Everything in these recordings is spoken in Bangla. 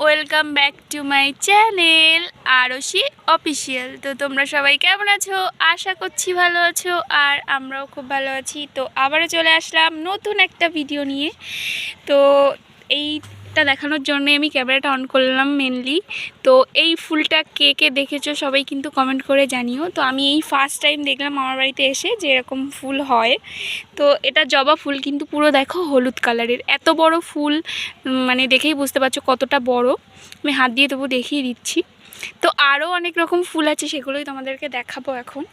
Welcome back to my channel Arshi official. তো তোমরা সবাই কেমন আছো? আশা করছি ভালো আছো, আর আমরাও খুব ভালো আছি। তো আবারও চলে আসলাম নতুন একটা ভিডিও নিয়ে। তো এইটা দেখানোর জন্য আমি ক্যামেরাটা অন করলাম মেনলি। তো এই ফুলটা কে কে দেখেছো সবাই কিন্তু কমেন্ট করে জানিও। তো আমি এই ফার্স্ট টাইম দেখলাম আমার বাড়িতে এসে যে এরকম ফুল হয়। তো এটা জবা ফুল, কিন্তু পুরো দেখো হলুদ কালারের, এত বড় ফুল, মানে দেখেই বুঝতে পারছো কতটা বড়। আমি হাত দিয়ে তবু দেখিয়ে দিচ্ছি। তো আরও অনেক রকম ফুল আছে, সেগুলোই তোমাদেরকে দেখাবো এখন।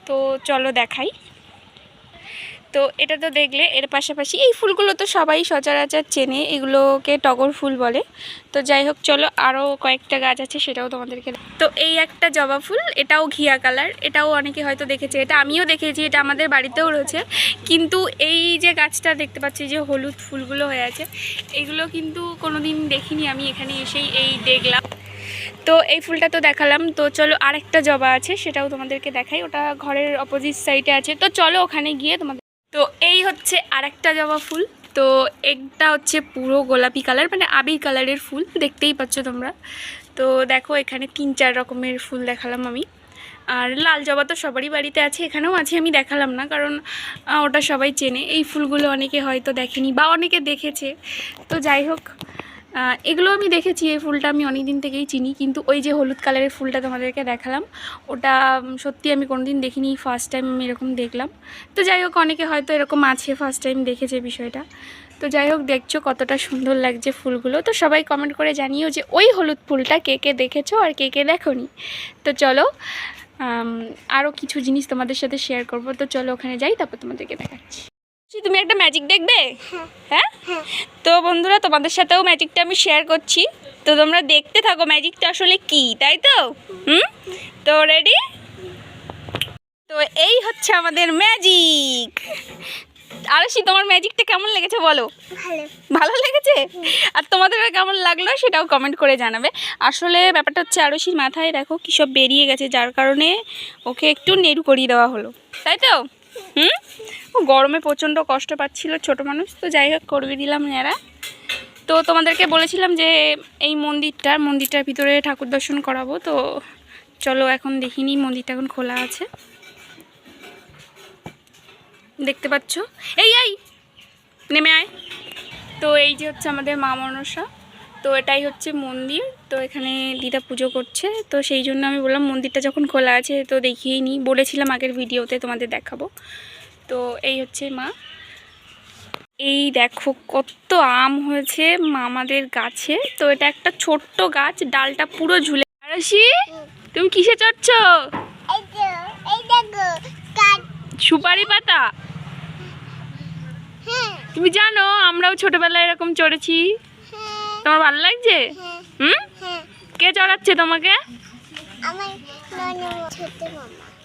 তো চলো দেখাই। তো এটা তো দেখলে, এর পাশাপাশি এই ফুলগুলো তো সবাই সচরাচর চেনে, এগুলোকে টগর ফুল বলে। তো যাই হোক, চলো আরও কয়েকটা গাছ আছে সেটাও তোমাদেরকে। তো এই একটা জবা ফুল, এটাও ঘিয়া কালার, এটাও অনেকে হয়তো দেখেছে, এটা আমিও দেখেছি, এটা আমাদের বাড়িতেও রয়েছে। কিন্তু এই যে গাছটা দেখতে পাচ্ছি যে হলুদ ফুলগুলো হয়ে আছে, এগুলো কিন্তু কোনো দিন দেখিনি আমি, এখানে এসেই এই দেখলাম। তো এই ফুলটা তো দেখালাম। তো চলো আরেকটা জবা আছে, সেটাও তোমাদেরকে দেখাই। ওটা ঘরের অপোজিট সাইডে আছে, তো চলো ওখানে গিয়ে তোমাদের। তো এই হচ্ছে আরেকটা জবা ফুল। তো একটা হচ্ছে পুরো গোলাপি কালার, মানে আবির কালারের ফুল, দেখতেই পাচ্ছ তোমরা। তো দেখো এখানে 3-4 রকমের ফুল দেখালাম আমি। আর লাল জবা তো সবারই বাড়িতে আছে, এখানেও আছে, আমি দেখালাম না কারণ ওটা সবাই চেনে। এই ফুলগুলো অনেকে হয়তো দেখেনি বা অনেকে দেখেছে। তো যাই হোক, এগুলো আমি দেখেছি, এই ফুলটা আমি অনেক দিন থেকেই চিনি। কিন্তু ওই যে হলুদ কালারের ফুলটা তোমাদেরকে দেখালাম, ওটা সত্যি আমি কোনো দিন দেখিনি, ফার্স্ট টাইম আমি এরকম দেখলাম। তো যাই হোক, অনেকে হয়তো এরকম আছে, ফার্স্ট টাইম দেখেছে বিষয়টা। তো যাই হোক, দেখছো কতটা সুন্দর লাগছে ফুলগুলো। তো সবাই কমেন্ট করে জানিও যে ওই হলুদ ফুলটা কে কে দেখেছো আর কে কে দেখোনি। তো চলো আরও কিছু জিনিস তোমাদের সাথে শেয়ার করবো। তো চলো ওখানে যাই, তারপর তোমাদেরকে দেখাচ্ছি। তুমি একটা ম্যাজিক দেখবে? হ্যাঁ, তো বন্ধুরা তোমাদের সাথেও ম্যাজিকটা আমি শেয়ার করছি। তো তোমরা দেখতে থাকো ম্যাজিকটা আসলে কি, তাই তো? তো রেডি? তো এই হচ্ছে আমাদের ম্যাজিক। আরশি, তোমার ম্যাজিকটা কেমন লেগেছে বলো? ভালো লেগেছে? আর তোমাদের কেমন লাগলো সেটাও কমেন্ট করে জানাবে। আসলে ব্যাপারটা হচ্ছে আরশির মাথায় দেখো কী সব বেরিয়ে গেছে, যার কারণে ওকে একটু নেড়ু করিয়ে দেওয়া হলো, তাই তো? ও গরমে প্রচণ্ড কষ্ট পাচ্ছিল ছোট মানুষ। তো যাই হোক, করিয়ে দিলাম ন্যাড়া। তো তোমাদেরকে বলেছিলাম যে এই মন্দিরটার ভিতরে ঠাকুর দর্শন করাবো। তো চলো এখন দেখিনি, মন্দিরটা এখন খোলা আছে, দেখতে পাচ্ছ। এই নেমে আয়। তো এই যে হচ্ছে আমাদের মা মনসা। তো এটাই হচ্ছে মন্দির। তো এখানে দিদা পুজো করছে, তো সেই জন্য আমি বললাম মন্দিরটা যখন খোলা আছে তো দেখিয়েই নিই, বলেছিলাম আগের ভিডিওতে তোমাদের দেখাবো। তো এই হচ্ছে মা। এই দেখো কত আম হয়েছে আমাদের গাছে। তো এটা একটা ছোট্ট গাছ, ডালটা পুরো ঝুলে। আরশি, তুমি কিসে চড়ছো? সুপারি পাতা। তুমি জানো আমরাও ছোটবেলায় এরকম চড়েছি। তোমার ভালো লাগছে? কে চড়াচ্ছে তোমাকে?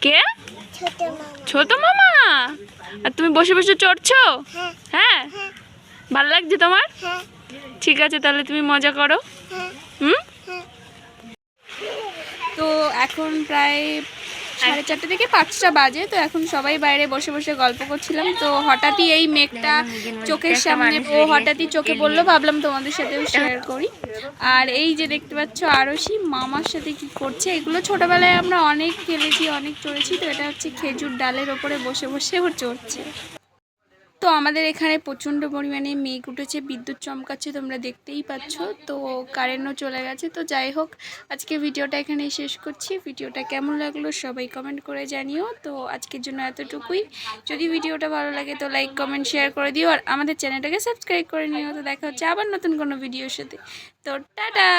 কে? ছোট মামা। আর তুমি বসে বসে চড়ছো? হ্যাঁ, ভালো লাগছে তোমার? ঠিক আছে, তাহলে তুমি মজা করো। তো এখন প্রায় 4:30 থেকে 5টা বাজে। তো এখন সবাই বাইরে বসে বসে গল্প করছিলাম। তো হঠাৎই এই মেঘটা চোখের সামনে, ও হঠাৎই চোখে পড়লো, ভাবলাম তোমাদের সাথেও শেয়ার করি। আর এই যে দেখতে পাচ্ছ আরশি মামার সাথে কি করছে। এগুলো ছোটবেলায় আমরা অনেক খেলেছি, অনেক চড়েছি। তো এটা হচ্ছে খেজুর ডালের ওপরে বসে বসে ও চড়ছে। তো আমাদের এখানে প্রচণ্ড পরিমাণে মেঘ উঠেছে, বিদ্যুৎ চমকাচ্ছে, তোমরা দেখতেই পাচ্ছ। তো কারেন্টও চলে গেছে। তো যাই হোক, আজকে ভিডিওটা এখানেই শেষ করছি। ভিডিওটা কেমন লাগলো সবাই কমেন্ট করে জানিও। তো আজকের জন্য এতটুকুই। যদি ভিডিওটা ভালো লাগে তো লাইক কমেন্ট শেয়ার করে দিও, আর আমাদের চ্যানেলটাকে সাবস্ক্রাইব করে নিও। তো দেখা হচ্ছে আবার নতুন কোনো ভিডিওর সাথে। তো টাটা।